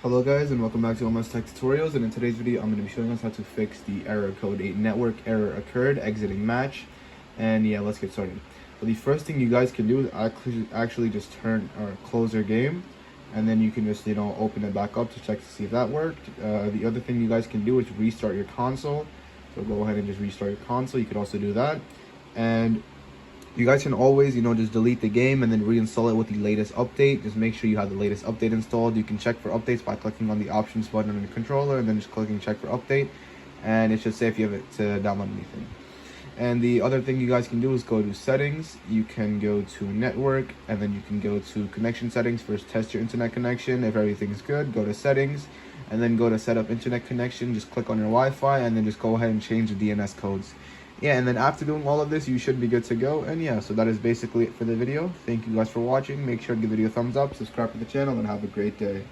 Hello guys, and welcome back to Almost Tech Tutorials, and in today's video I'm going to be showing us how to fix the error code 8 network error occurred exiting match. And yeah, let's get started. Well, the first thing you guys can do is actually just turn or close your game, and then you can just open it back up to check to see if that worked. The other thing you guys can do is restart your console. So go ahead and just restart your console. You could also do that, and you guys can always, just delete the game and then reinstall it with the latest update. Just make sure you have the latest update installed. You can check for updates by clicking on the options button on your controller and then just clicking check for update. And it should say if you have it to download anything. And the other thing you guys can do is go to settings. You can go to network, and then you can go to connection settings. First, test your internet connection. If everything's good, go to settings, and then go to set up internet connection. Just click on your Wi-Fi, and then just go ahead and change the DNS codes. Yeah, and then after doing all of this, you should be good to go. And yeah, so that is basically it for the video. Thank you guys for watching. Make sure to give the video a thumbs up, subscribe to the channel, and have a great day.